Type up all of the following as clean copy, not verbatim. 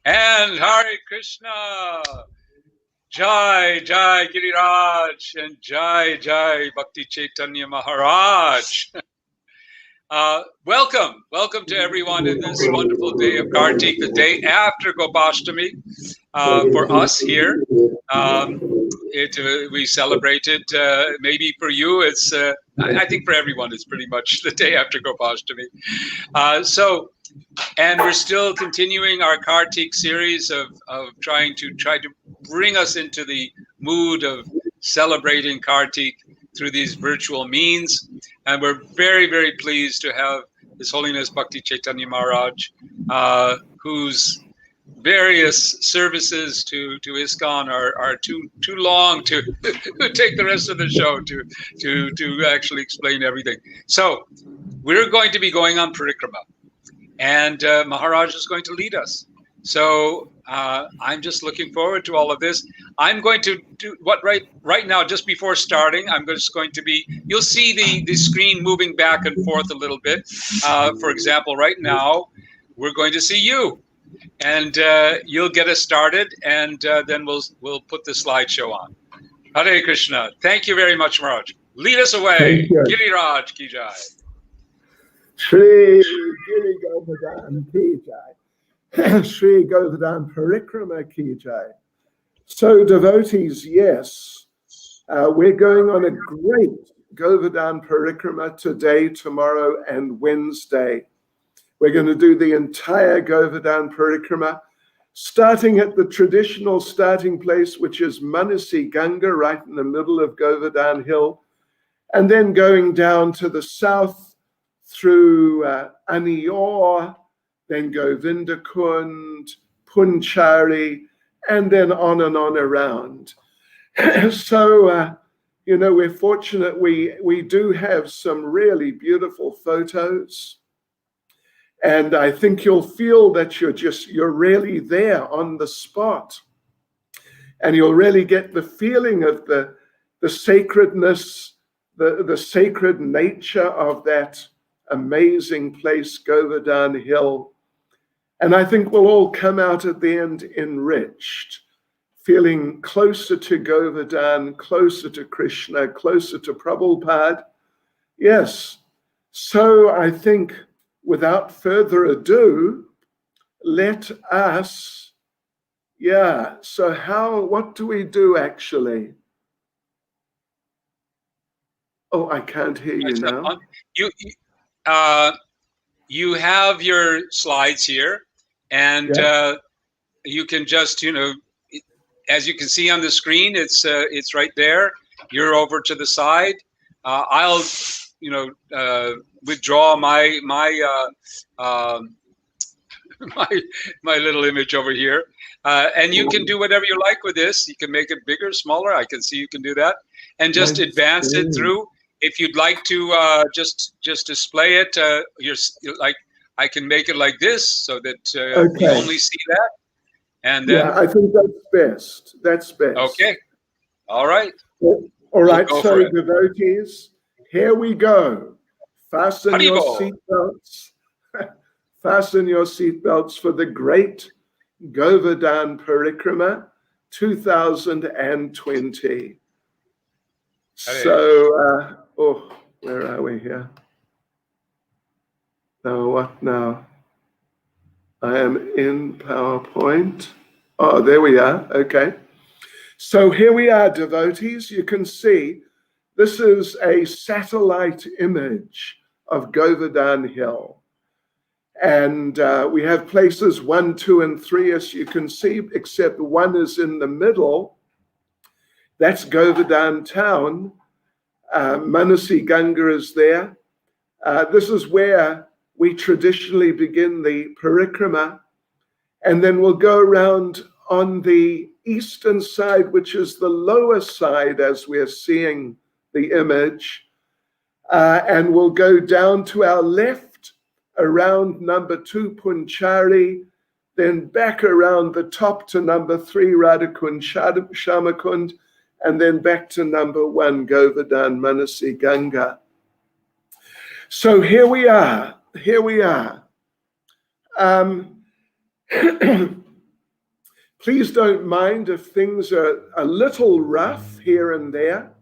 And Hare Krishna, Jai Jai Giriraj, and Jai Jai Bhakti Caitanya Maharaj. Welcome to everyone in this wonderful day of Kartik, the day after Gopashtami. For us here, we celebrated. Maybe for you, it's. I think for everyone, it's pretty much the day after Gopashtami. And we're still continuing our Kartik series of trying to bring us into the mood of celebrating Kartik through these virtual means. And we're very, very pleased to have His Holiness Bhakti Caitanya Maharaj, whose various services to ISKCON are too long to take the rest of the show to actually explain everything. So we're going to be going on Parikrama. And Maharaj is going to lead us. So I'm just looking forward to all of this. I'm going to do what right now, just before starting, I'm just going to be, you'll see the screen moving back and forth a little bit. For example, right now, we're going to see you. And you'll get us started, and then we'll put the slideshow on. Hare Krishna. Thank you very much, Maharaj. Lead us away. Giriraj ki jai. Shri Giri Govardhan ki jai. Shri Govardhan Parikrama ki jai. So devotees, yes, we're going on a great Govardhan Parikrama today, tomorrow, and Wednesday. We're going to do the entire Govardhan Parikrama, starting at the traditional starting place, which is Manasi Ganga, right in the middle of Govardhan Hill, and then going down to the south through Anior, then Govindakund, Punchari, and then on around. So, we're fortunate we do have some really beautiful photos. And I think you'll feel that you're really there on the spot. And you'll really get the feeling of the sacredness, the sacred nature of that amazing place, Govardhan Hill. And I think we'll all come out at the end enriched, feeling closer to Govardhan, closer to Krishna, closer to Prabhupada. Yes. So I think without further ado, let us, so what do we do actually? Oh, I can't hear you now. You have your slides here, and you can just, as you can see on the screen, it's right there. You're over to the side. I'll, withdraw my my little image over here, and you can do whatever you like with this. You can make it bigger, smaller. I can see you can do that, and just advance it through. If you'd like to just display it, I can make it like this so that we only see that. And then I think that's best. Okay. All right. All right. So devotees, here we go. Fasten your seatbelts. Fasten your seatbelts for the great Govardhan Parikrama 2020. So, where are we here? Now, what now? I am in PowerPoint. Oh, there we are. Okay. So here we are, devotees. You can see this is a satellite image of Govardhan Hill. And we have places 1, 2, and 3, as you can see, except one is in the middle. That's Govardhan town. Manasi Ganga is there. This is where we traditionally begin the parikrama. And then we'll go around on the eastern side, which is the lower side as we're seeing the image. And we'll go down to our left around number 2, Punchari, then back around the top to number 3, Radhakund, Shamakund, and then back to number 1, Govardhan, Manasi Ganga. So here we are. Please don't mind if things are a little rough here and there.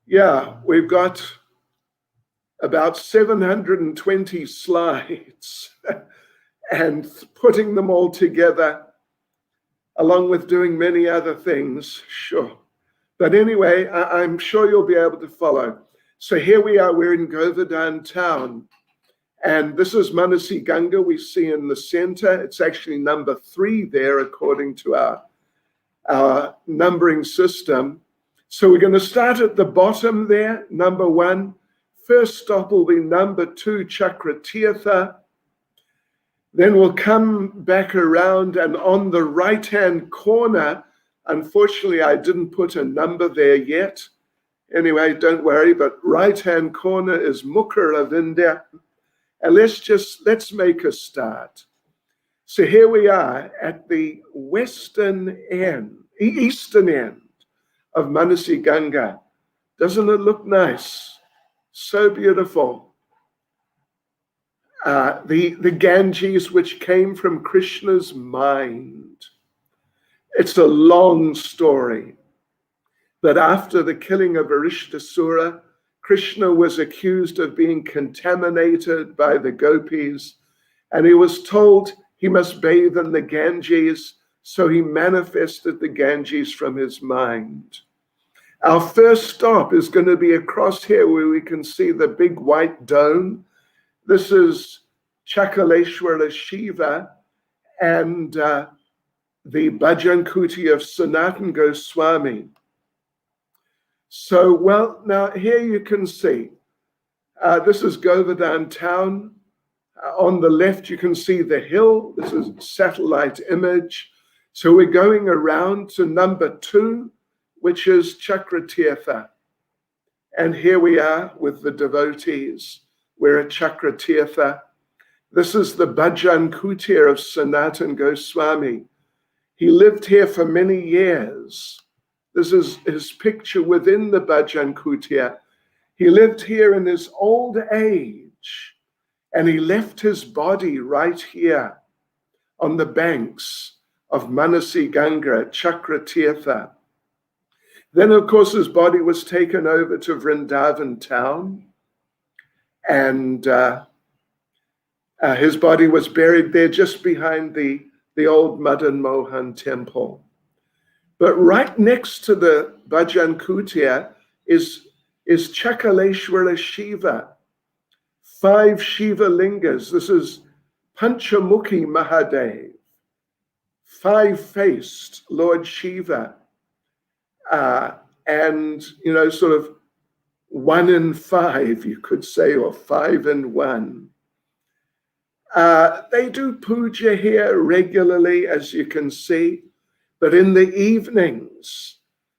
Yeah, we've got about 720 slides and putting them all together, along with doing many other things, sure. But anyway, I'm sure you'll be able to follow. So here we are, we're in Govardhan town. And this is Manasi Ganga we see in the center. It's actually number 3 there, according to our numbering system. So we're going to start at the bottom there, number 1. First stop will be number 2, Chakratirtha. Then we'll come back around, and on the right-hand corner, unfortunately, I didn't put a number there yet. Anyway, don't worry, but right-hand corner is Mukharavinda. And let's make a start. So here we are at the eastern end of Manasi Ganga. Doesn't it look nice? So beautiful. The Ganges, which came from Krishna's mind. It's a long story. But after the killing of Aristasura, Krishna was accused of being contaminated by the gopis, and he was told he must bathe in the Ganges, so he manifested the Ganges from his mind. Our first stop is going to be across here where we can see the big white dome. This is Chakaleshwara Shiva and the Bhajan Kuti of Sanatan Goswami. So, well, now here you can see, this is Govardhan town. On the left, you can see the hill. This is a satellite image. So we're going around to number 2, which is Chakratirtha. And here we are with the devotees. We're at Chakratirtha. This is the Bhajan Kutir of Sanatan Goswami. He lived here for many years. This is his picture within the Bhajan Kutir. He lived here in his old age, and he left his body right here on the banks of Manasi Ganga at Chakratirtha. Then, of course, his body was taken over to Vrindavan town, and his body was buried there just behind the old Madan Mohan temple. But right next to the Bhajan Kutir is Chakaleshwara Shiva, 5 Shiva lingas. This is Panchamukhi Mahadev, 5-faced Lord Shiva. And, sort of 1 in 5, you could say, or 5 in 1. They do puja here regularly, as you can see. But in the evenings,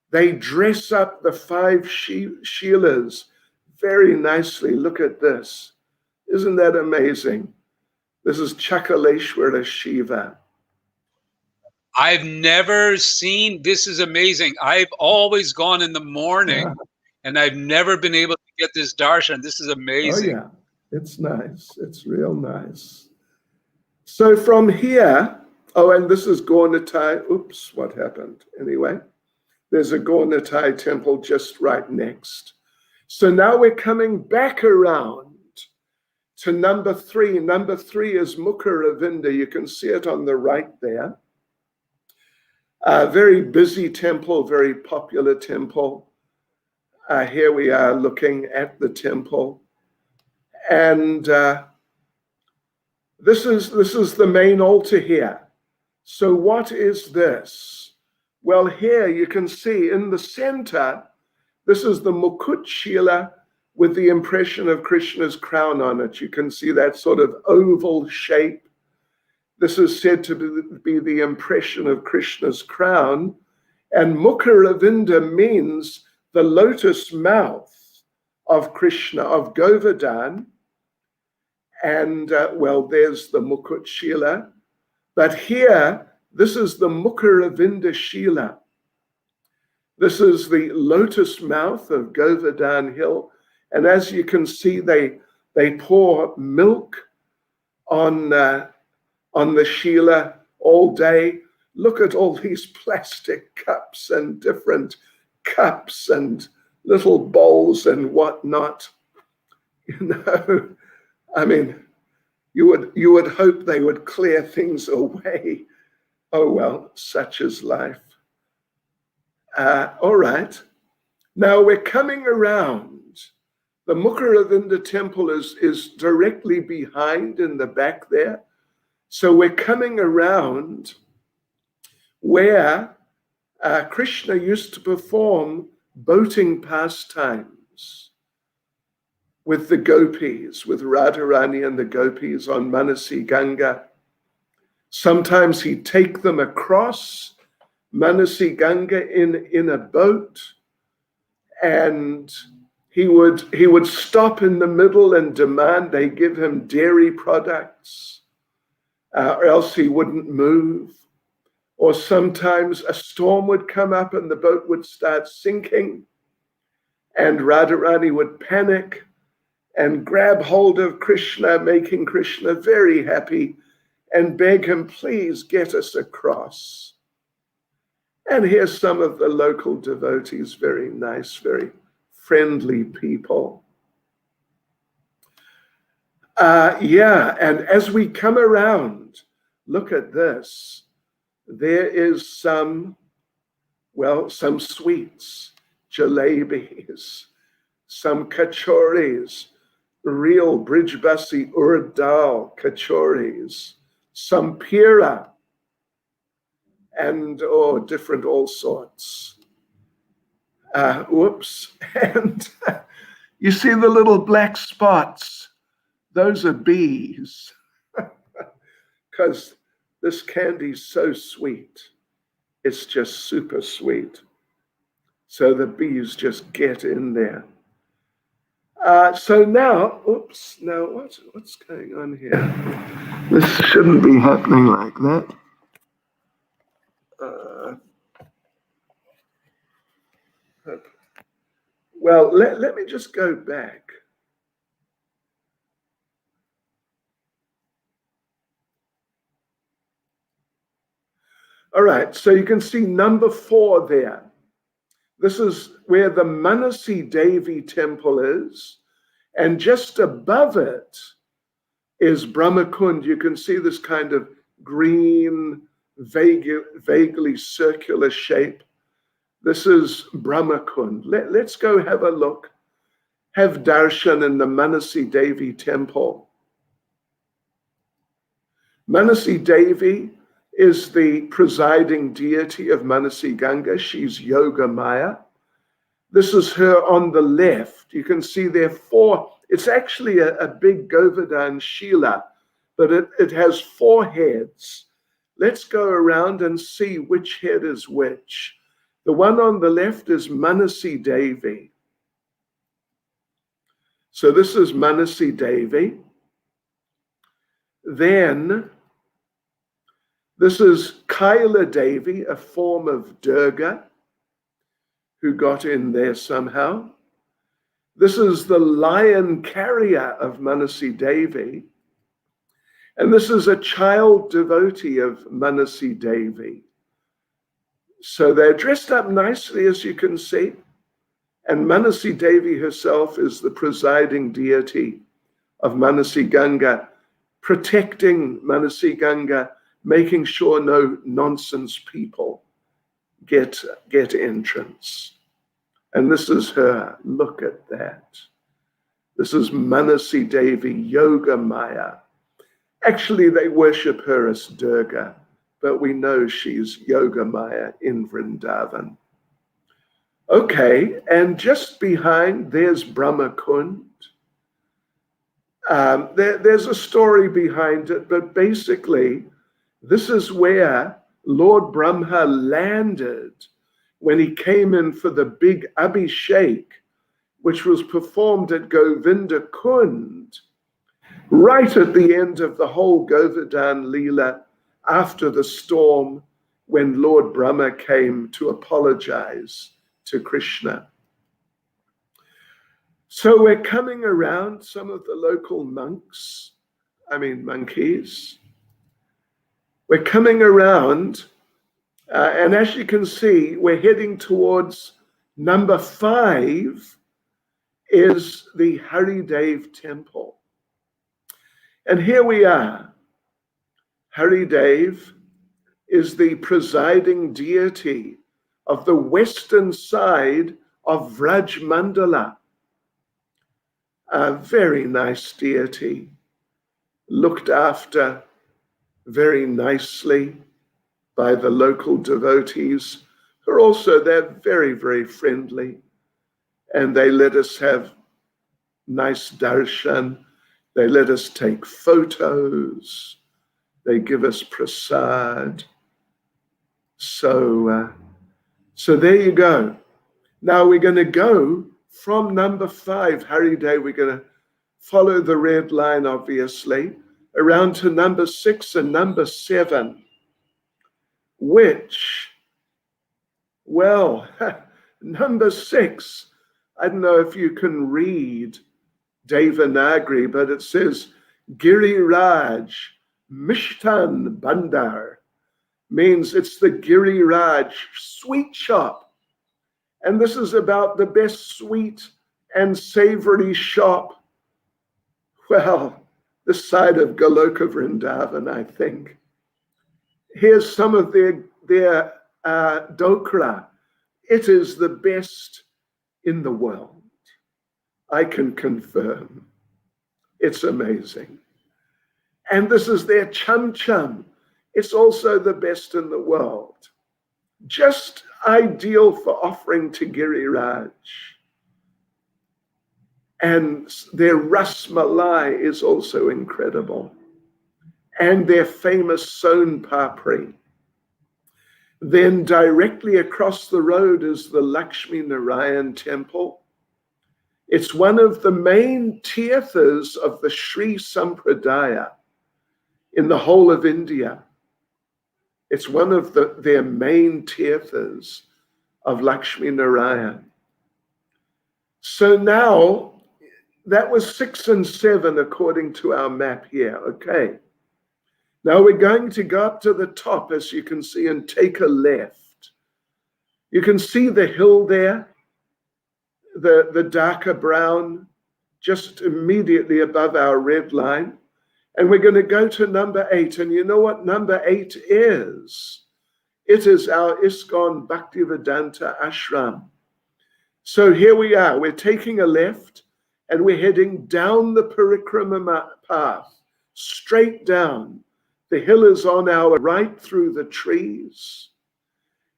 they dress up the 5 Shilas very nicely. Look at this. Isn't that amazing? This is Chakaleshwara Shiva. I've never seen, this is amazing. I've always gone in the morning, and I've never been able to get this darshan. This is amazing. Oh yeah, it's nice. It's real nice. So from here, and this is Gaurnatai. Oops, what happened? Anyway, there's a Gaurnatai temple just right next. So now we're coming back around to number 3. Number 3 is Mukharavinda. You can see it on the right there. A very busy temple, very popular temple. Here we are looking at the temple. And this is the main altar here. So what is this? Well, here you can see in the center, this is the Mukut Shila with the impression of Krishna's crown on it. You can see that sort of oval shape. This is said to be the impression of Krishna's crown. And Mukharavinda means the lotus mouth of Krishna, of Govardhan. And, there's the Mukut Shila. But here, this is the Mukharavinda Shila. This is the lotus mouth of Govardhan Hill. And as you can see, they pour milk on on the Sheela all day. Look at all these plastic cups and different cups and little bowls and whatnot. You know, I mean, you would hope they would clear things away. Oh well, such is life. All right. Now we're coming around. The Mukaravinda temple is directly behind in the back there. So we're coming around where Krishna used to perform boating pastimes with the gopis, with Radharani and the gopis on Manasi Ganga. Sometimes he'd take them across Manasi Ganga in a boat, and he would stop in the middle and demand they give him dairy products, or else he wouldn't move. Or sometimes a storm would come up and the boat would start sinking, and Radharani would panic and grab hold of Krishna, making Krishna very happy, and beg him, please get us across. And here's some of the local devotees, very nice, very friendly people. And as we come around, look at this. There is some sweets, jalebis, some kachoris, real Brijbasi urd dal kachoris, some pira, and different all sorts. And you see the little black spots? Those are bees, because this candy's so sweet. It's just super sweet. So the bees just get in there. So now what's going on here? This shouldn't be happening like that. Well, let me just go back. All right, so you can see number 4 there. This is where the Manasi Devi temple is, and just above it is Brahmakund. You can see this kind of green, vaguely circular shape. This is Brahmakund. Let's go have a look, have darshan in the Manasi Devi temple. Manasi Devi is the presiding deity of Manasi Ganga. She's Yoga Maya. This is her on the left. You can see there 4. It's actually a big Govardhan Sheela, but it has 4 heads. Let's go around and see which head is which. The one on the left is Manasi Devi. So this is Manasi Devi. Then this is Kaila Devi, a form of Durga, who got in there somehow. This is the lion carrier of Manasi Devi. And this is a child devotee of Manasi Devi. So they're dressed up nicely, as you can see. And Manasi Devi herself is the presiding deity of Manasi Ganga, protecting Manasi Ganga, making sure no nonsense people get entrance. And this is her. Look at that. This is Manasi Devi, Yoga Maya. Actually, they worship her as Durga, but we know she's Yoga Maya in Vrindavan. Okay, and just behind, there's Brahmakund. There's a story behind it, but basically, this is where Lord Brahma landed when he came in for the big Abhishek, which was performed at Govinda Kund, right at the end of the whole Govardhan Leela, after the storm, when Lord Brahma came to apologize to Krishna. So we're coming around some of the local monkeys, We're coming around, and as you can see, we're heading towards number 5 is the Haridev temple. And here we are. Haridev is the presiding deity of the western side of Vraj Mandala. A very nice deity, looked after very nicely by the local devotees, who are also, they're very, very friendly. And they let us have nice darshan. They let us take photos. They give us prasad. So there you go. Now we're going to go from number 5, Haridev. We're going to follow the red line, obviously, around to number 6 and number 7, which, well, number 6, I don't know if you can read Devanagari, but it says Giriraj Mishtan Bandar, means it's the Giriraj sweet shop. And this is about the best sweet and savory shop, well, the side of Goloka Vrindavan, I think. Here's some of their dokra. It is the best in the world. I can confirm. It's amazing. And this is their chum chum. It's also the best in the world. Just ideal for offering to Giriraj. And their ras malai is also incredible. And their famous son papri. Then directly across the road is the Lakshmi Narayan temple. It's one of the main tirthas of the Sri Sampradaya in the whole of India. It's one of their main tirthas of Lakshmi Narayan. So now, that was 6 and 7 according to our map here, okay. Now we're going to go up to the top, as you can see, and take a left. You can see the hill there, the darker brown, just immediately above our red line. And we're going to go to number 8. And you know what number 8 is? It is our ISKCON Bhaktivedanta Ashram. So here we are. We're taking a left and we're heading down the Parikrama path, straight down. The hill is on our right through the trees.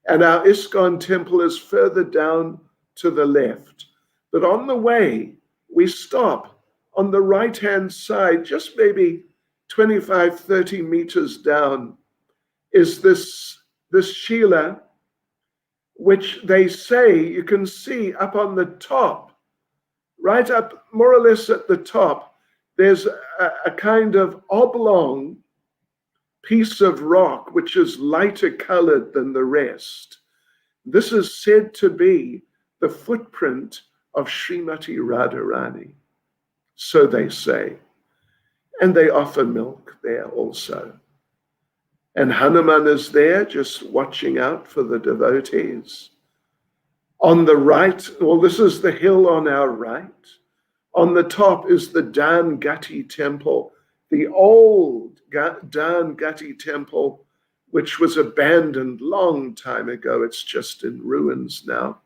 And our ISKCON temple is further down to the left. But on the way, we stop on the right-hand side, just maybe 25, 30 meters down, is this Shila, which they say you can see up on the top, right up more or less at the top, there's a kind of oblong piece of rock which is lighter colored than the rest. This is said to be the footprint of Srimati Radharani. So they say. And they offer milk there also. And Hanuman is there just watching out for the devotees. On the right, well, this is the hill on our right. On the top is the Dan Gati temple, the old Dan Gati temple, which was abandoned long time ago. It's just in ruins now.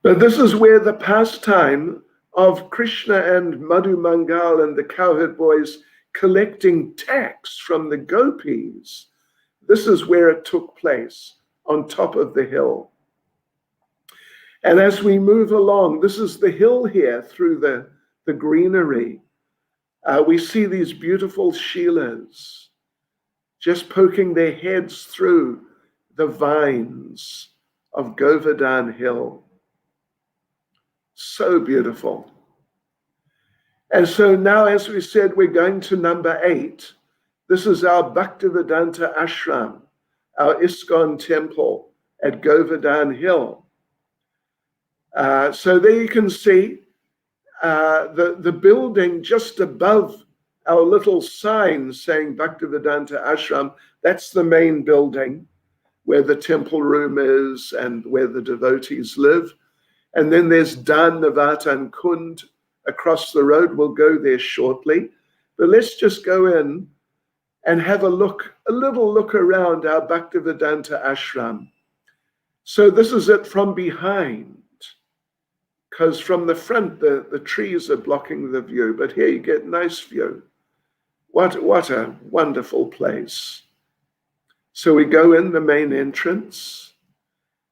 But this is where the pastime of Krishna and Madhu Mangal and the cowherd boys collecting tax from the gopis. This is where it took place, on top of the hill. And as we move along, this is the hill here through the greenery. We see these beautiful Shilas just poking their heads through the vines of Govardhan Hill. So beautiful. And so now, as we said, we're going to number 8. This is our Bhaktivedanta Ashram, our ISKCON temple at Govardhan Hill. So there you can see the building just above our little sign saying Bhaktivedanta Ashram, that's the main building where the temple room is and where the devotees live. And then there's Dan Nivatan Kund across the road. We'll go there shortly. But let's just go in and have a little look around our Bhaktivedanta Ashram. So this is it from behind, because from the front, the trees are blocking the view, but here you get nice view. What a wonderful place. So we go in the main entrance.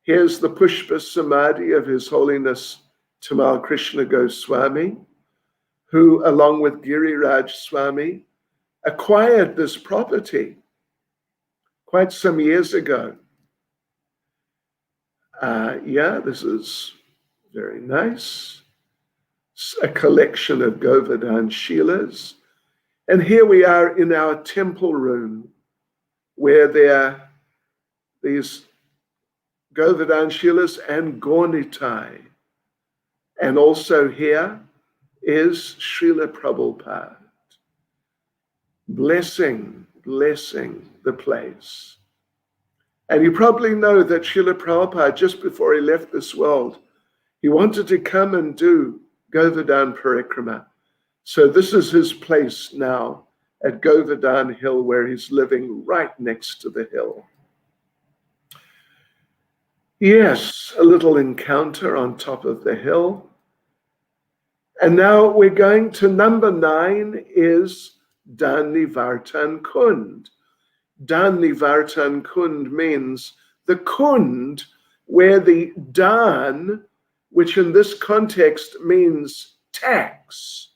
Here's the Pushpa Samadhi of His Holiness Tamal Krishna Goswami, who, along with Giriraj Swami, acquired this property quite some years ago. This is very nice. A collection of Govardhan Shilas. And here we are in our temple room, where there are these Govardhan Shilas and Gaunitai. And also here is Srila Prabhupada. Blessing the place. And you probably know that Srila Prabhupada, just before he left this world, he wanted to come and do Govardhan Parikrama. So this is his place now at Govardhan Hill, where he's living right next to the hill. Yes, a little encounter on top of the hill. And now we're going to number 9 is Dan Nivartan Kund. Dan Nivartan Kund means the Kund where the Dan, which in this context means tax,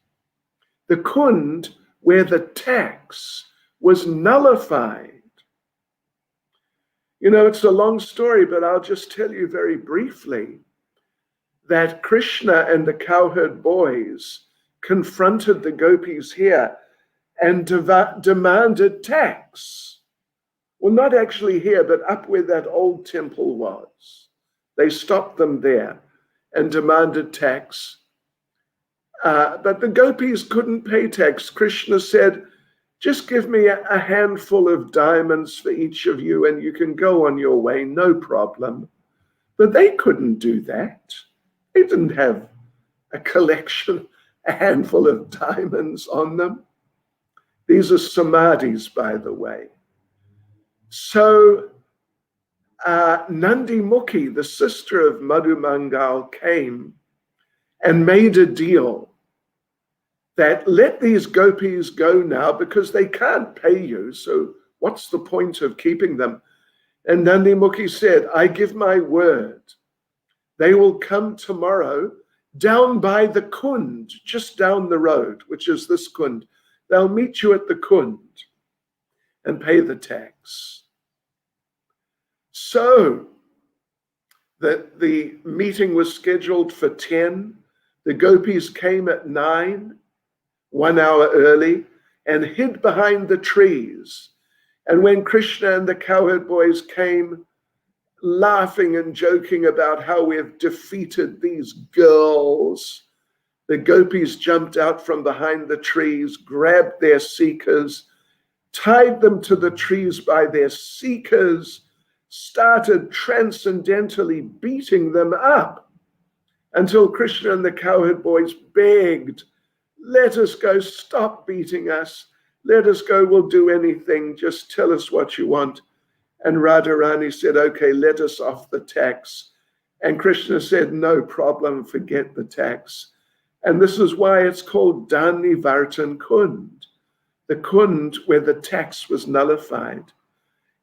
the Kund where the tax was nullified. You know, it's a long story, but I'll just tell you very briefly that Krishna and the cowherd boys confronted the gopis here and demanded tax. Well, not actually here, but up where that old temple was. They stopped them there and demanded tax. But the gopis couldn't pay tax. Krishna said, just give me a handful of diamonds for each of you and you can go on your way, no problem. But they couldn't do that. They didn't have a collection, a handful of diamonds on them. These are samadhis, by the way. So Nandi Mukhi, the sister of Madhu Mangal, came and made a deal that let these gopis go now because they can't pay you. So what's the point of keeping them? And Nandi Mukhi said, I give my word. They will come tomorrow down by the Kund, just down the road, which is this Kund. They'll meet you at the Kund and pay the tax. So the meeting was scheduled for 10. The gopis came at 9, 1 hour early, and hid behind the trees. And when Krishna and the cowherd boys came, laughing and joking about how we've defeated these girls, the gopis jumped out from behind the trees, grabbed their seekers, tied them to the trees by their seekers, started transcendentally beating them up until Krishna and the cowherd boys begged, let us go, stop beating us, let us go, we'll do anything, just tell us what you want. And Radharani said, okay, let us off the tax. And Krishna said, no problem, forget the tax. And this is why it's called Dan Nivartan Kund, the Kund where the tax was nullified.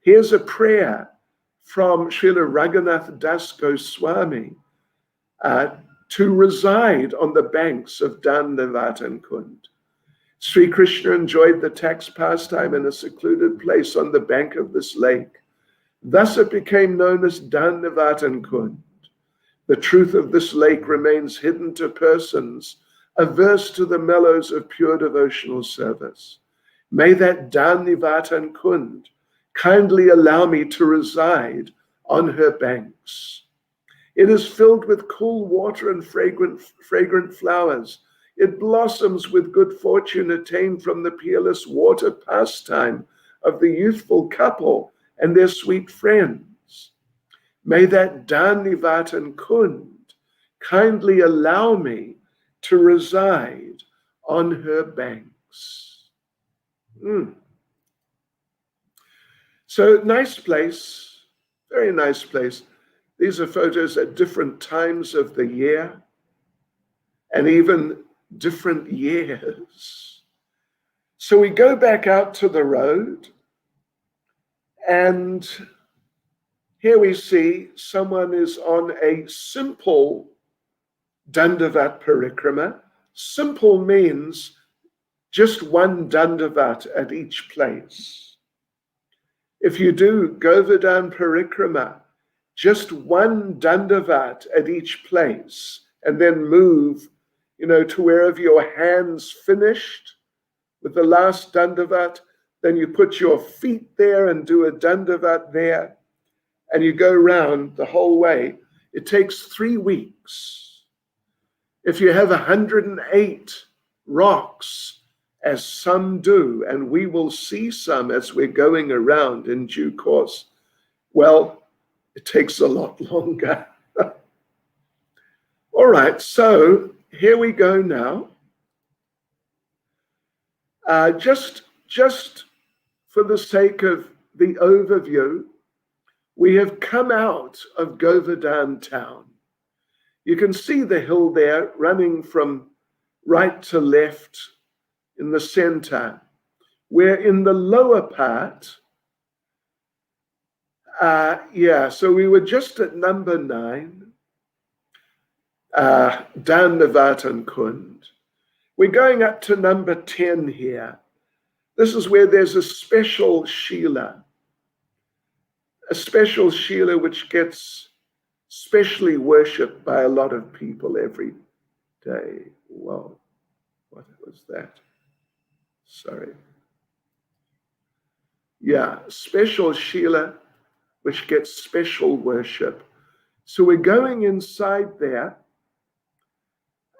Here's a prayer from Srila Raghunath Das Goswami to reside on the banks of Dan Nivartan Kund. Sri Krishna enjoyed the tax pastime in a secluded place on the bank of this lake. Thus it became known as Dan Nivartan Kund. The truth of this lake remains hidden to persons averse to the mellows of pure devotional service. May that Dan Nivartan Kund kindly allow me to reside on her banks. It is filled with cool water and fragrant flowers. It blossoms with good fortune attained from the peerless water pastime of the youthful couple and their sweet friends. May that Dhanivatan Kund kindly allow me to reside on her banks. So nice place, very nice place. These are photos at different times of the year and even different years. So we go back out to the road, and here we see someone is on a simple Dandavat Parikrama. Simple means just one Dandavat at each place. If you do Govardhan Parikrama, just one Dandavat at each place, and then move, to wherever your hands finished with the last Dandavat, then you put your feet there and do a Dandavat there, and you go round the whole way. It takes 3 weeks. If you have 108 rocks, as some do, and we will see some as we're going around in due course, well, it takes a lot longer. All right, so here we go now. Just for the sake of the overview, we have come out of Govardhan town. You can see the hill there running from right to left in the center. We're in the lower part. So we were just at number 9, Dhanivatan Kund. We're going up to number 10 here. This is where there's a special Sheela. A special Sheela which gets specially worshipped by a lot of people every day. Whoa, what was that? Sorry. Yeah, special Sheela which gets special worship. So we're going inside there,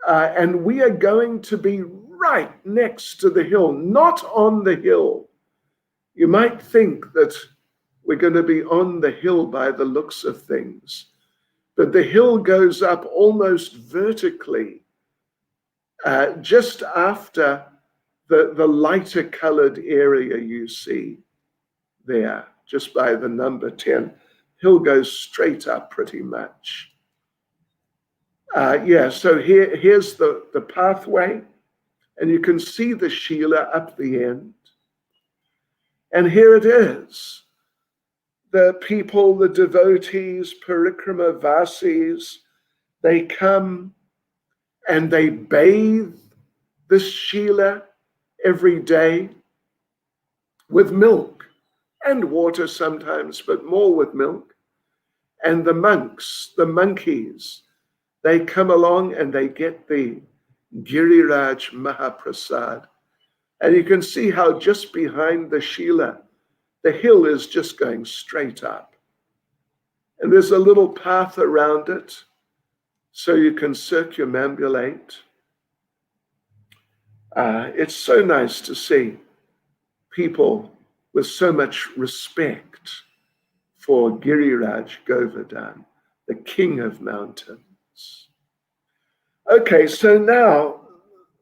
and we are going to be right next to the hill, not on the hill. You might think that we're going to be on the hill by the looks of things, but the hill goes up almost vertically, just after the lighter colored area you see there, just by the number 10. Hill goes straight up pretty much. So here's the pathway, and you can see the Sheela up the end. And here it is. The people, the devotees, Parikrama Vasis, they come and they bathe this Sheela every day with milk and water sometimes, but more with milk. And the monks, the monkeys, they come along and they get the Giriraj Mahaprasad. And you can see how just behind the Sheela, the hill is just going straight up. And there's a little path around it, so you can circumambulate. It's so nice to see people with so much respect for Giriraj Govardhan, the king of mountains. Okay, so now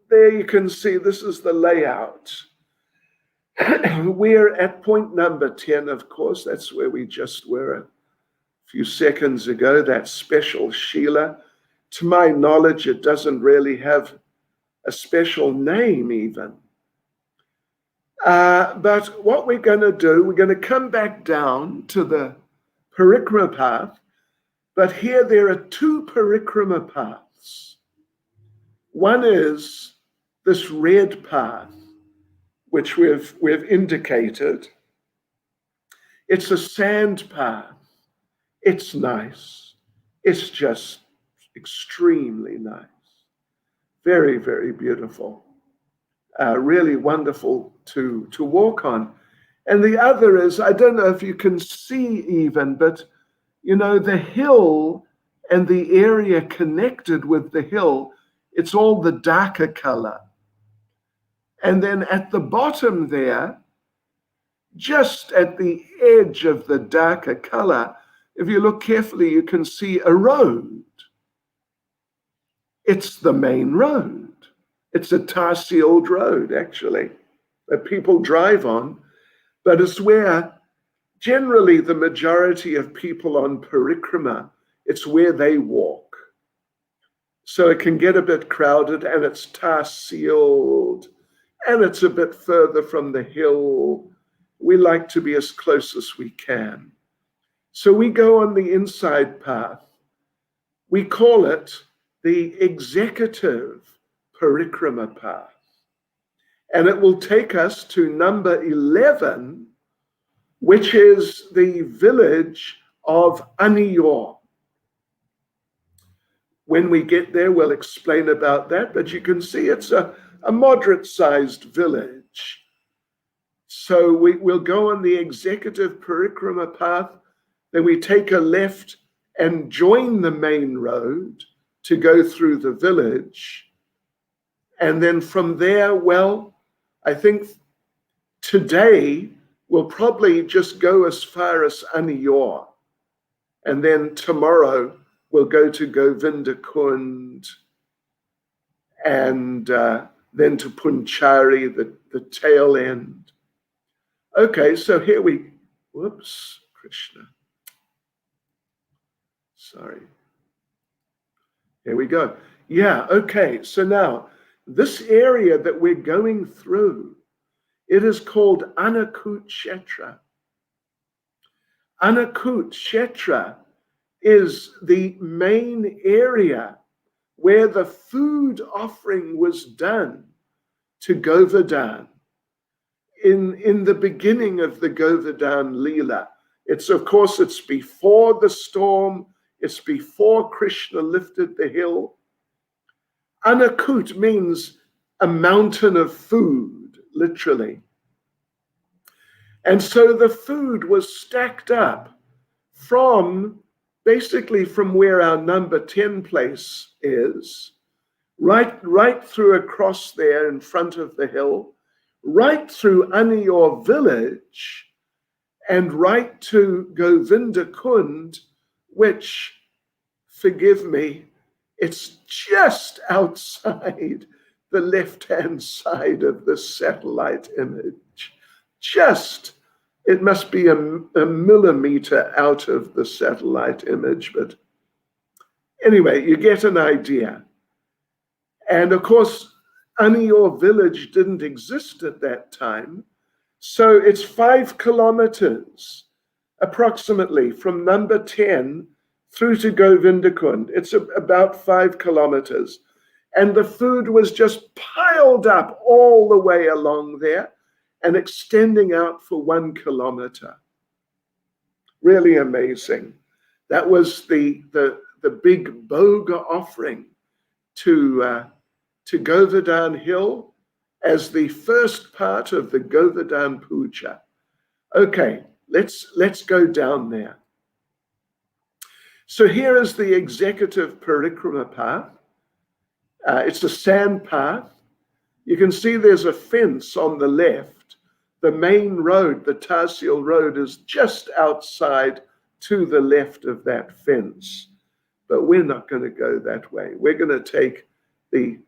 there you can see this is the layout. We're at point number 10, of course. That's where we just were a few seconds ago, that special Sheela. To my knowledge, it doesn't really have a special name even. But what we're going to do, we're going to come back down to the Parikrama path, but here there are 2 Parikrama paths. One is this red path, which we've indicated. It's a sand path. It's nice. It's just extremely nice. Very, very beautiful. Really wonderful to walk on. And the other is, I don't know if you can see even, but the hill and the area connected with the hill It's all the darker color. And then at the bottom there, just at the edge of the darker color, if you look carefully, you can see a road. It's the main road. It's a tar-sealed road, actually, that people drive on, but it's where generally the majority of people on parikrama, it's where they walk. So it can get a bit crowded, and it's tar-sealed, and it's a bit further from the hill. We like to be as close as we can. So we go on the inside path. We call it the executive parikrama path. And it will take us to number 11, which is the village of Aniyor. When we get there, we'll explain about that, but you can see it's a moderate-sized village. So we'll go on the executive parikrama path, then we take a left and join the main road to go through the village. And then from there, well, I think today we'll probably just go as far as Aniyor. And then tomorrow we'll go to Govardhan and then to Punchari, the tail end. Okay, so here we, whoops, Krishna. Sorry. Here we go. Yeah, okay, so now this area that we're going through, it is called Anakut Kshetra. Anakut Kshetra is the main area where the food offering was done to Govardhan in the beginning of the Govardhan Leela. It's, of course, it's before the storm, it's before Krishna lifted the hill. Anakut means a mountain of food, literally. And so the food was stacked up from, basically from where our number 10 place is, right through across there in front of the hill, right through Aniyor village, and right to Govardhan, which, forgive me, it's just outside the left-hand side of the satellite image. Just, it must be a millimeter out of the satellite image, but anyway, you get an idea. And of course, Aniyor village didn't exist at that time. So it's 5 kilometers approximately from number 10 through to Govardhan. It's about 5 kilometers. And the food was just piled up all the way along there and extending out for 1 kilometer. Really amazing. That was the big boga offering to Govardhan Hill as the first part of the Govardhan Puja. Okay, let's go down there. So here is the executive parikrama path. It's a sand path. You can see there's a fence on the left. The main road, the Tahsil road, is just outside to the left of that fence. But we're not going to go that way. We're going to take the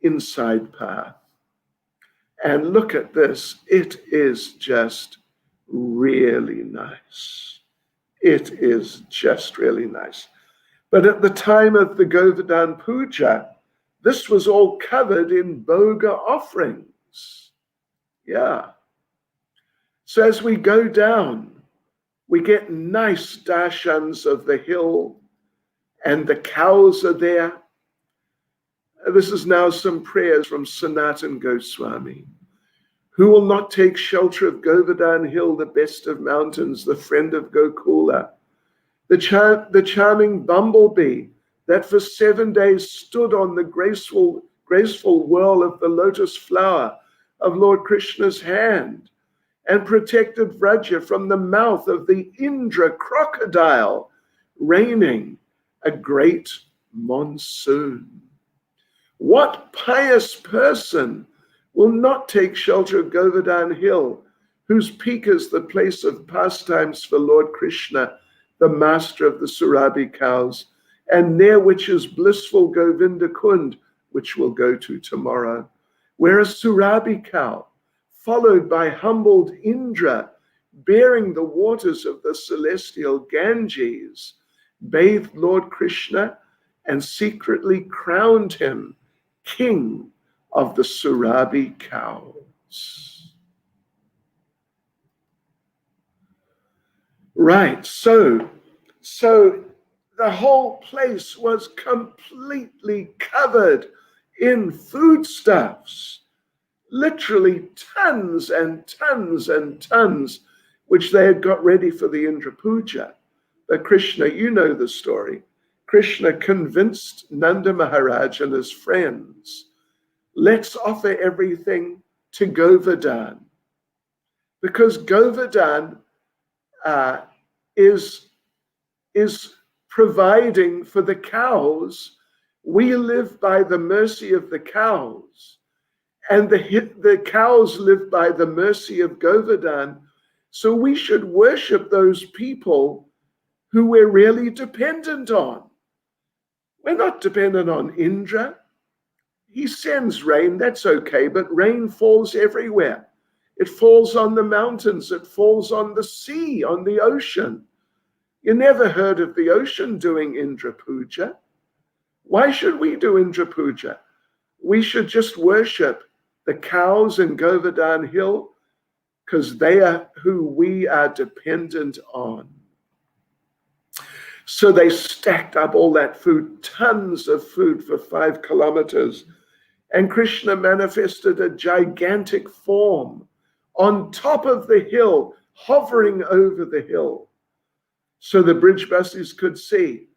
inside path. And look at this. It is just really nice. It is just really nice. But at the time of the Govardhan Puja, this was all covered in boga offerings. Yeah. So as we go down, we get nice darshans of the hill, and the cows are there. This is now some prayers from Sanatan Goswami. Who will not take shelter of Govardhan Hill, the best of mountains, the friend of Gokula? The charming bumblebee that for 7 days stood on the graceful whirl of the lotus flower of Lord Krishna's hand and protected Vraja from the mouth of the Indra crocodile, raining a great monsoon. What pious person will not take shelter of Govardhan Hill, whose peak is the place of pastimes for Lord Krishna, the master of the Surabhi cows, and near which is blissful Govinda Kund, which we'll go to tomorrow, where a Surabhi cow, followed by humbled Indra, bearing the waters of the celestial Ganges, bathed Lord Krishna and secretly crowned him king of the Surabhi cows. Right, so the whole place was completely covered in foodstuffs, literally tons and tons and tons, which they had got ready for the Indra Puja. But Krishna, you know the story. Krishna convinced Nanda Maharaj and his friends, let's offer everything to Govardhan, because Govardhan is providing for the cows. We live by the mercy of the cows, and the cows live by the mercy of Govardhan. So we should worship those people who we're really dependent on. We're not dependent on Indra. He sends rain, that's okay, but rain falls everywhere. It falls on the mountains, it falls on the sea, on the ocean. You never heard of the ocean doing Indra Puja. Why should we do Indra Puja? We should just worship the cows in Govardhan Hill, because they are who we are dependent on. So they stacked up all that food, tons of food for 5 kilometers. And Krishna manifested a gigantic form on top of the hill, hovering over the hill. So the Brijbasis could see,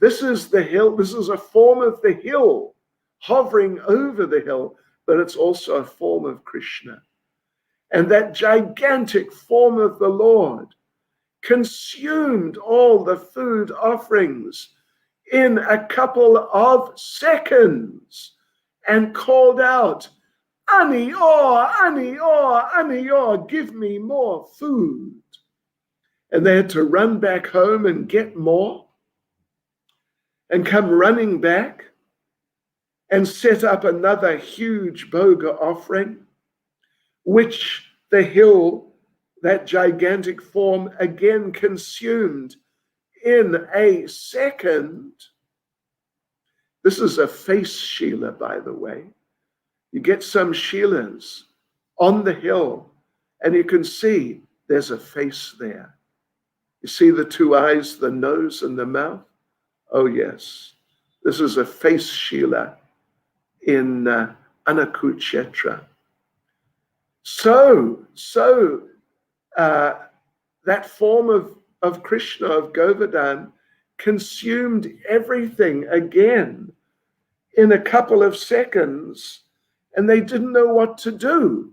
this is the hill, this is a form of the hill, hovering over the hill, but it's also a form of Krishna. And that gigantic form of the Lord consumed all the food offerings in a couple of seconds and called out, Ani or, Ani or, Ani or, give me more food. And they had to run back home and get more and come running back and set up another huge bhoga offering, which the hill, that gigantic form, again consumed in a second. This is a face Shila, by the way. You get some Shilas on the hill, and you can see there's a face there. You see the 2 eyes, the nose, and the mouth? Oh, yes. This is a face Shila in Anakuchetra. So that form of Krishna, of Govardhan, consumed everything again in a couple of seconds, and they didn't know what to do.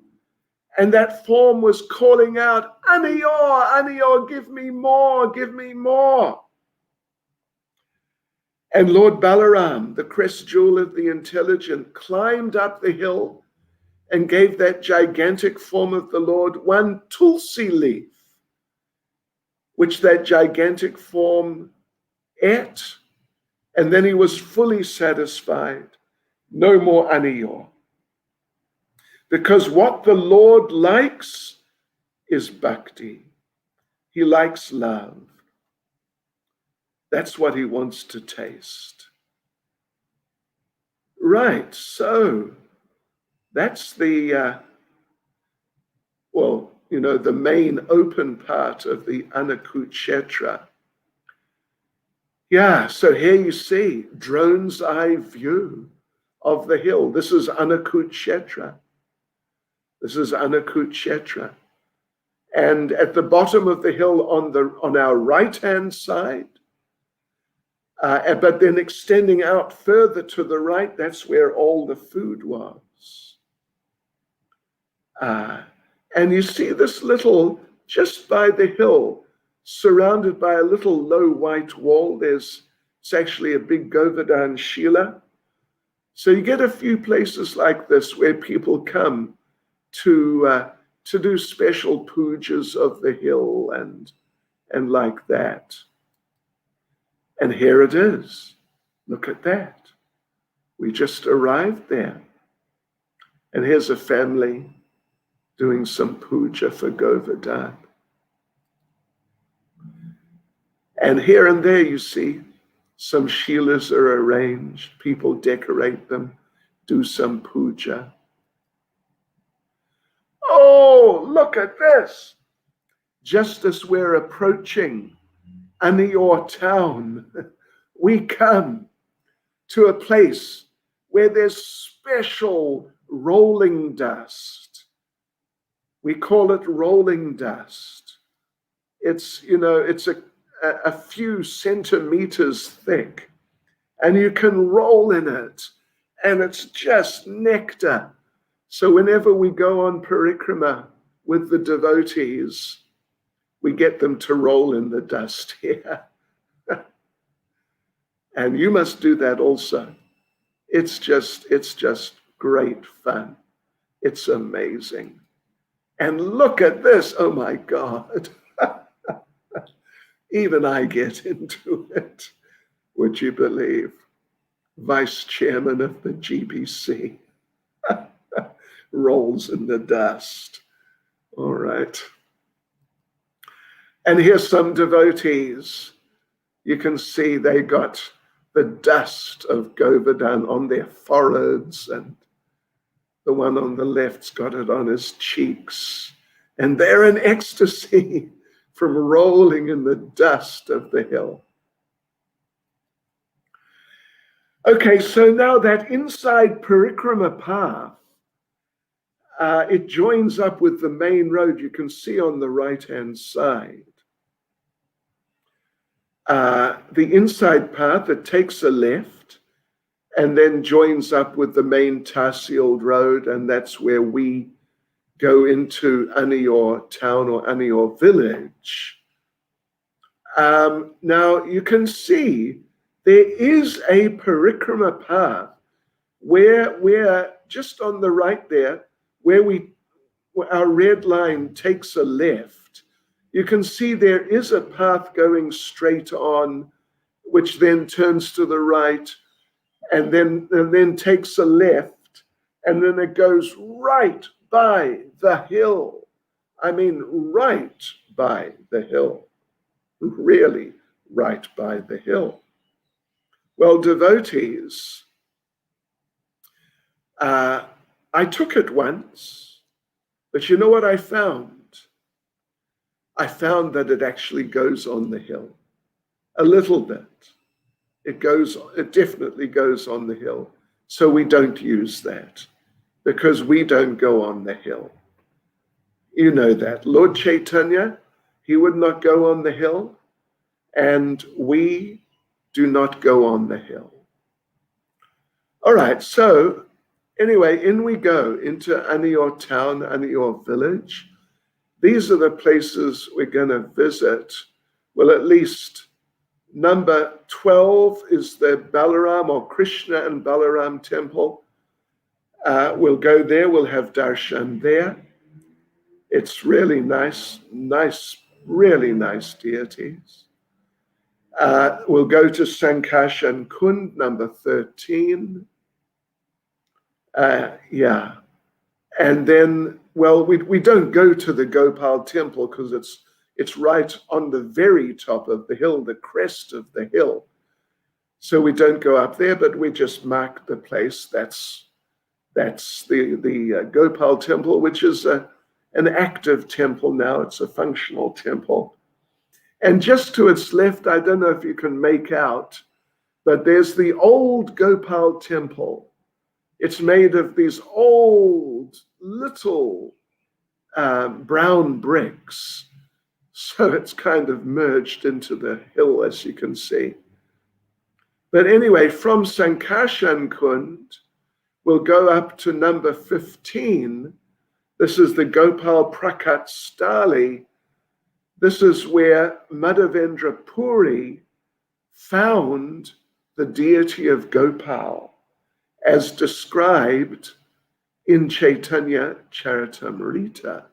And that form was calling out, Aniyor, Aniyor, give me more, give me more. And Lord Balaram, the crest jewel of the intelligent, climbed up the hill and gave that gigantic form of the Lord one tulsi leaf, which that gigantic form ate, and then he was fully satisfied. No more Aniyor. Because what the Lord likes is bhakti. He likes love. That's what he wants to taste. Right, so that's the, the main open part of the Anakuchetra. Yeah, so here you see drone's eye view of the hill. This is Anakuchetra. This is Anakuchetra. And at the bottom of the hill on our right-hand side, but then extending out further to the right, that's where all the food was. And you see this little, just by the hill, surrounded by a little low white wall, it's actually a big Govardhan Shila. So you get a few places like this where people come to do special pujas of the hill and like that. And here it is. Look at that. We just arrived there. And here's a family doing some puja for Govardhan. And here and there you see some shilas are arranged. People decorate them, do some puja. Oh, look at this. Just as we're approaching Anior town, we come to a place where there's special rolling dust. We call it rolling dust. It's, it's a few centimeters thick, and you can roll in it, and it's just nectar. So whenever we go on parikrama with the devotees, we get them to roll in the dust here. And you must do that also. It's just great fun. It's amazing. And look at this, oh my God. Even I get into it, would you believe? Vice chairman of the GBC rolls in the dust. All right. And here's some devotees. You can see they got the dust of Govardhan on their foreheads, and the one on the left's got it on his cheeks. And they're in ecstasy from rolling in the dust of the hill. Okay, so now that inside Parikrama path, it joins up with the main road you can see on the right-hand side. The inside path, it takes a left and then joins up with the main Tahsil road, and that's where we go into Anior town or Anior village. Now you can see there is a parikrama path where we're just on the right there, where our red line takes a left. You can see there is a path going straight on, which then turns to the right and then takes a left, and then it goes right by the hill. I mean, right by the hill. Really right by the hill. Well, devotees, I took it once, but you know what I found? I found that it actually goes on the hill a little bit. It definitely goes on the hill. So we don't use that because we don't go on the hill. You know that. Lord Caitanya, he would not go on the hill, and we do not go on the hill. All right, so anyway, in we go into Anior town, Anior village. These are the places we're going to visit. Well, at least number 12 is the Balaram or Krishna and Balaram temple. We'll go there, we'll have darshan there. It's really nice, really nice deities. We'll go to Sankarshan Kund, number 13. And then, well, we don't go to the Gopal temple because it's right on the very top of the hill, the crest of the hill. So we don't go up there, but we just mark the place. That's the Gopal temple, which is an active temple now. It's a functional temple. And just to its left, I don't know if you can make out, but there's the old Gopal temple. It's made of these old little brown bricks. So it's kind of merged into the hill, as you can see. But anyway, from Sankarshan Kund, we'll go up to number 15. This is the Gopal Prakat Stali. This is where Madhavendra Puri found the deity of Gopal. as described in Caitanya Charitamrita.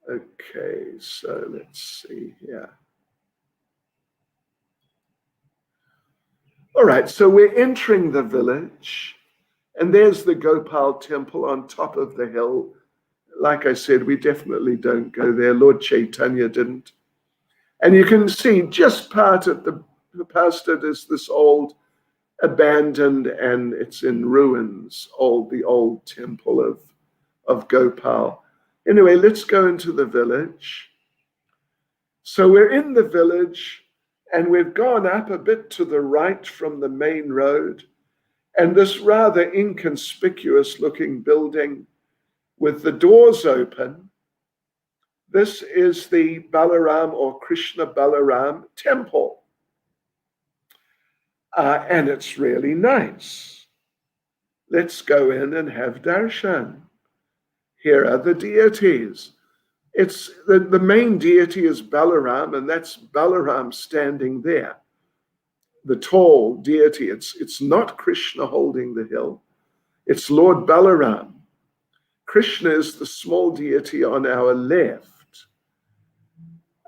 Okay, so let's see here. All right, so we're entering the village, and there's the Gopal temple on top of the hill. Like I said, we definitely don't go there. Lord Caitanya didn't. And you can see just past it is this old abandoned, and it's in ruins, the old temple of Gopal. Anyway, let's go into the village. So we're in the village, and we've gone up a bit to the right from the main road, and this rather inconspicuous looking building with the doors open, this is the Balaram or Krishna Balaram temple. And it's really nice. Let's go in and have darshan. Here are the deities. It's the main deity is Balaram, and that's Balaram standing there. The tall deity. It's not Krishna holding the hill. It's Lord Balaram. Krishna is the small deity on our left.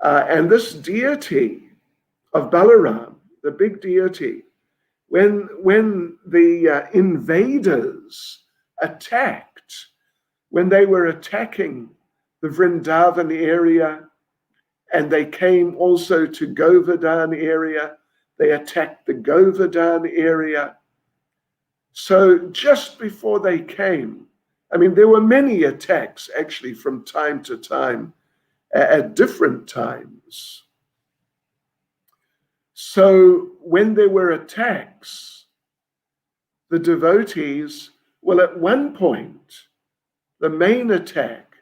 And this deity of Balaram, the big deity, when the invaders attacked, when they were attacking the Vrindavan area, and they came also to Govardhan area, they attacked the Govardhan area. So just before they came, I mean, there were many attacks actually from time to time at different times. So when there were attacks, the devotees, well, at one point, the main attack,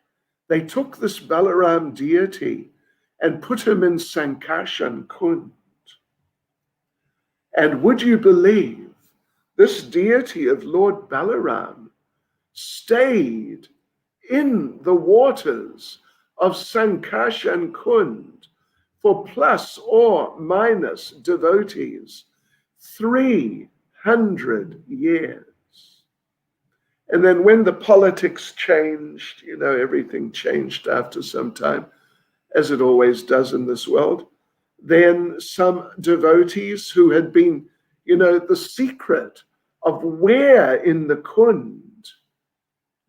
they took this Balaram deity and put him in Sankarshan Kund. And would you believe, this deity of Lord Balaram stayed in the waters of Sankarshan Kund for plus or minus devotees 300 years. And then when the politics changed, everything changed after some time, as it always does in this world, then some devotees who had been, the secret of where in the Kund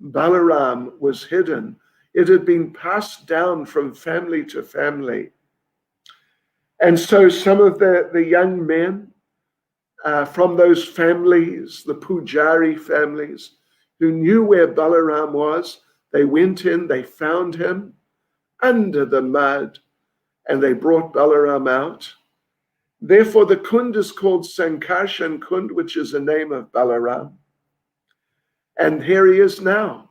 Balaram was hidden, it had been passed down from family to family. And so some of the young men from those families, the Pujari families, who knew where Balaram was, they went in, they found him under the mud, and they brought Balaram out. Therefore, the Kund is called Sankarshan Kund, which is a name of Balaram. And here he is now.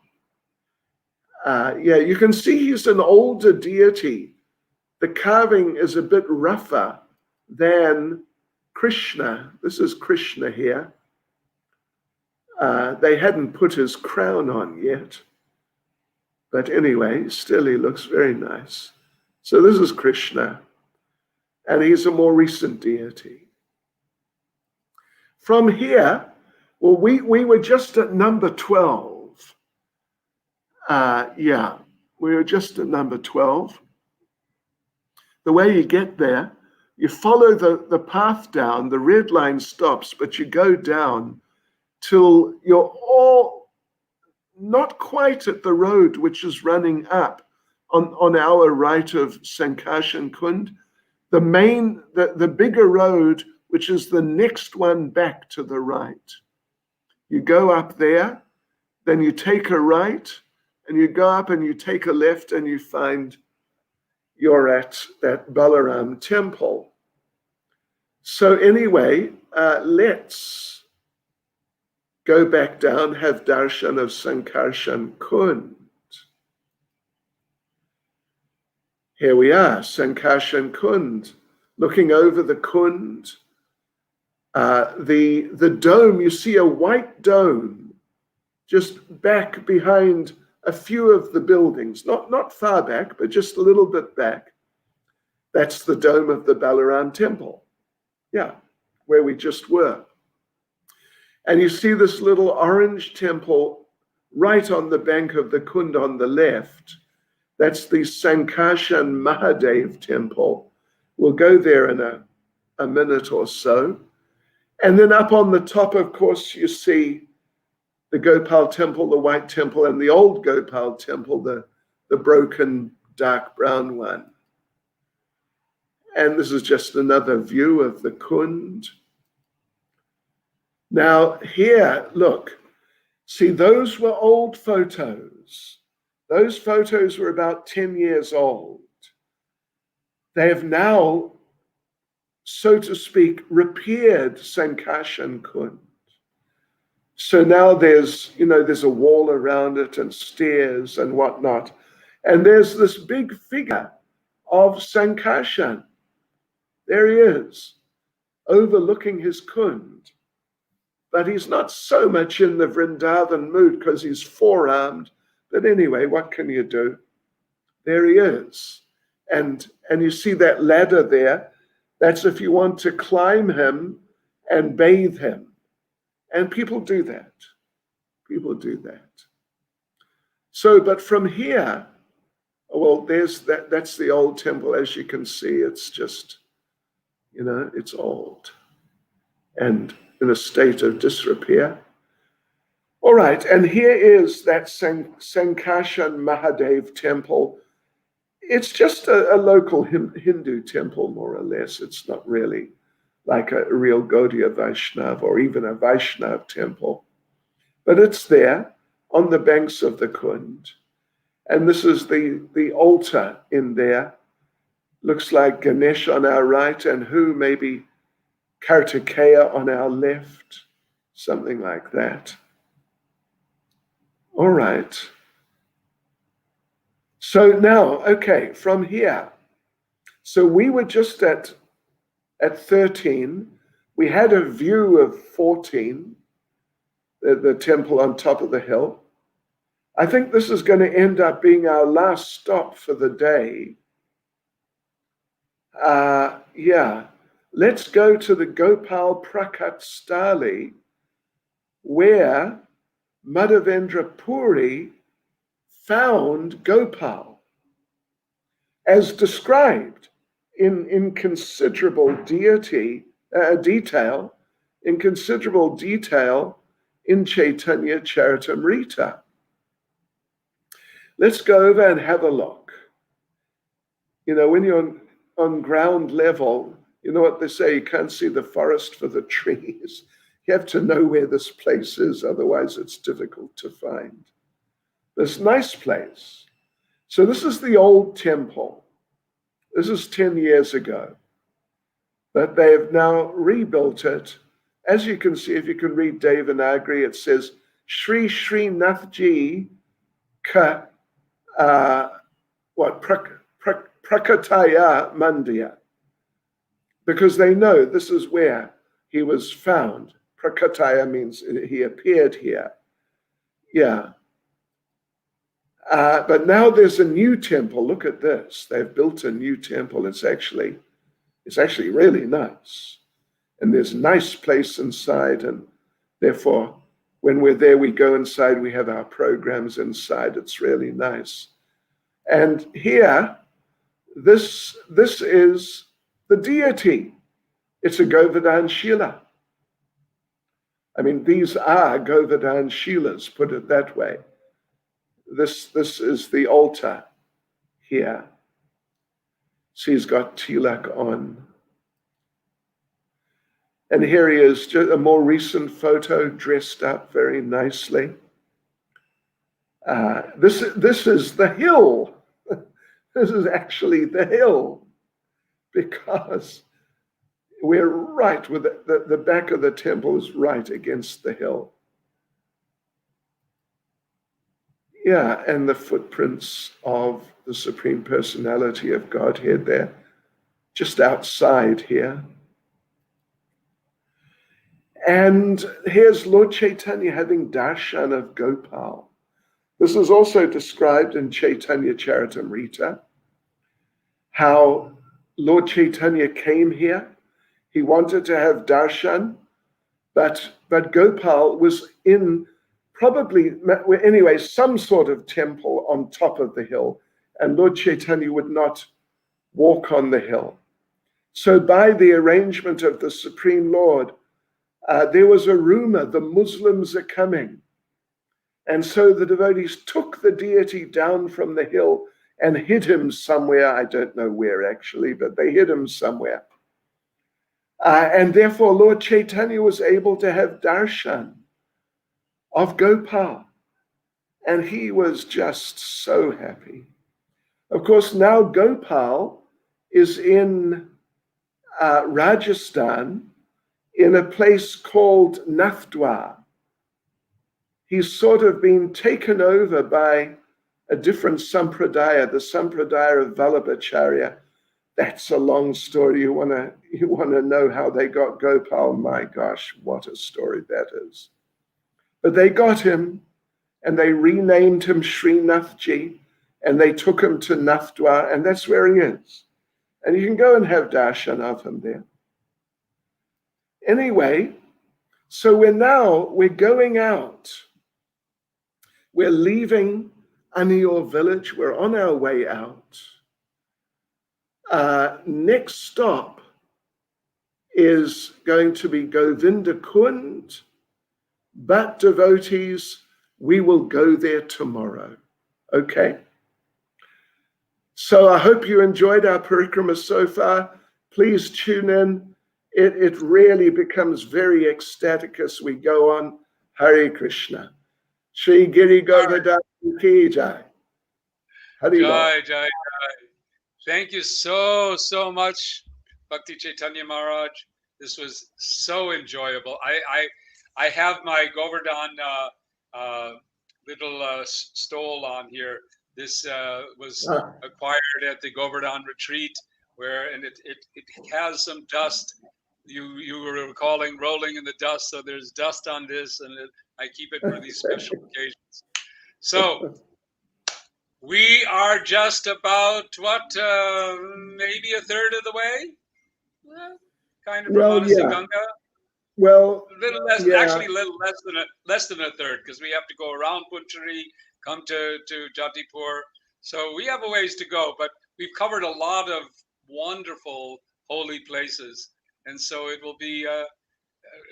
You can see he's an older deity. The carving is a bit rougher than Krishna. This is Krishna here. They hadn't put his crown on yet. But anyway, still he looks very nice. So this is Krishna, and he's a more recent deity. From here, well, we were just at number 12. We were just at number 12. The way you get there, you follow the path down, the red line stops, but you go down till you're all not quite at the road which is running up on our right of Sankarshan Kund. The bigger road, which is the next one back to the right. You go up there, then you take a right, and you go up and you take a left, and you find you're at that Balaram temple. So anyway, let's go back down, have darshan of Sankarshan Kund. Here we are, Sankarshan Kund, looking over the Kund. The dome, you see a white dome just back behind a few of the buildings, not far back, but just a little bit back. That's the dome of the Balaram temple. Yeah, where we just were. And you see this little orange temple right on the bank of the Kund on the left. That's the Sankarshan Mahadev temple. We'll go there in a minute or so. And then up on the top, of course, you see the Gopal temple, the white temple, and the old Gopal temple, the broken dark brown one. And this is just another view of the Kund. Now here, look, see, those were old photos. Those photos were about 10 years old. They have now, so to speak, repaired Sankarshan Kund. So now there's a wall around it and stairs and whatnot. And there's this big figure of Sankarshan. There he is, overlooking his Kund. But he's not so much in the Vrindavan mood because he's four-armed. But anyway, what can you do? There he is. And you see that ladder there. That's if you want to climb him and bathe him. And people do that. People do that. So, but from here, well, that's the old temple. As you can see, it's just, it's old and in a state of disrepair. All right, and here is that Sankarshan Mahadev temple. It's just a local Hindu temple, more or less. It's not really like a real Gaudiya Vaishnav or even a Vaishnav temple. But it's there on the banks of the Kund. And this is the altar in there. Looks like Ganesh on our right and maybe Kartikeya on our left, something like that. All right. So now, okay, from here. So we were just at 13. We had a view of 14, the temple on top of the hill. I think this is going to end up being our last stop for the day. Let's go to the Gopal Prakat Stali, where Madhavendra Puri found Gopal, as described in considerable detail in Caitanya Charitamrita. Let's go over and have a look. When you're on ground level, you know what they say, you can't see the forest for the trees. You have to know where this place is, otherwise it's difficult to find. This nice place. So this is the old temple. This is 10 years ago. But they have now rebuilt it. As you can see, if you can read Devanagari, it says, Shri Nathji Ka Prakataya Mandiya. Because they know this is where he was found. Prakataya means he appeared here. Yeah. But now there's a new temple. Look at this. They've built a new temple. It's actually really nice. And there's a nice place inside. And therefore, when we're there, we go inside. We have our programs inside. It's really nice. And here, this is the deity. It's a Govardhan Shila. I mean, these are Govardhan Shilas, put it that way. This is the altar here. So he's got tilak on. And here he is, just a more recent photo, dressed up very nicely. This is the hill. This is actually the hill, because we're right with the back of the temple is right against the hill. Yeah, and the footprints of the Supreme Personality of Godhead there, just outside here. And here's Lord Caitanya having darshan of Gopal. This is also described in Caitanya Charitamrita, how Lord Caitanya came here. He wanted to have darshan But Gopal was in probably, anyway, some sort of temple on top of the hill, and Lord Chaitanya would not walk on the hill. So by the arrangement of the Supreme Lord, there was a rumor the Muslims are coming. And so the devotees took the deity down from the hill and hid him somewhere. I don't know where actually, but they hid him somewhere. And therefore Lord Chaitanya was able to have darshan of Gopal. And he was just so happy. Of course, now Gopal is in Rajasthan, in a place called Nathdwar. He's sort of been taken over by a different sampradaya, the sampradaya of Vallabhacharya. That's a long story. You want to know how they got Gopal? My gosh, what a story that is. But they got him, and they renamed him Srinathji, and they took him to Nathdwar, and that's where he is. And you can go and have darshan of him there. Anyway, so we're going out. We're leaving Anior village. We're on our way out. Next stop is going to be Govinda Kund, but devotees, we will go there tomorrow. Okay? So I hope you enjoyed our parikrama so far. Please tune in. It really becomes very ecstatic as we go on. Hare Krishna. Shri Giri Govardhan ki jai. Hari Bol. Jai, jai, jai. Thank you so much, Bhakti Chaitanya Maharaj. This was so enjoyable. I have my Govardhan little stole on here. This was acquired at the Govardhan retreat, and it has some dust. You were recalling rolling in the dust, so there's dust on this, and I keep it for these special occasions. So we are just about maybe a third of the way, kind of from Manasi-Ganga. Well, a little less, actually, a little less than a third, because we have to go around Punchari, come to Jatipur. So we have a ways to go, but we've covered a lot of wonderful holy places. And so it will be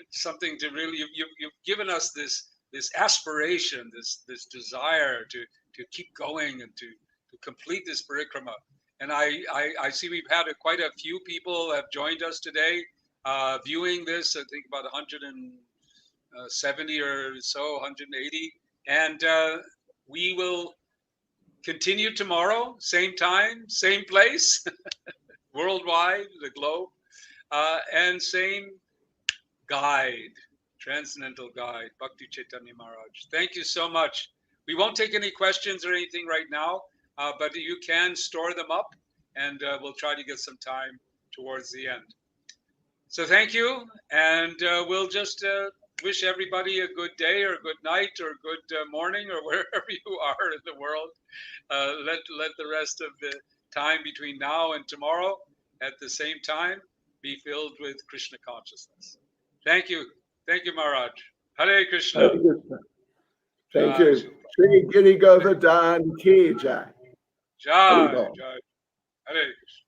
something to really, you've given us this aspiration, this desire to keep going and to complete this parikrama. And I see we've had quite a few people have joined us today viewing this. I think about 170 or so, 180. And we will continue tomorrow, same time, same place, worldwide, the globe. And same guide, transcendental guide, Bhakti Chaitanya Maharaj. Thank you so much. We won't take any questions or anything right now, but you can store them up, and we'll try to get some time towards the end. So thank you, and we'll just wish everybody a good day or a good night or a good morning or wherever you are in the world. Let the rest of the time between now and tomorrow at the same time be filled with Krishna consciousness. Thank you. Thank you, Maharaj. Hare Krishna. Hare Krishna. Thank you. Shri Giri Govardhan ki jai. Jai. Jai. Hare Krishna.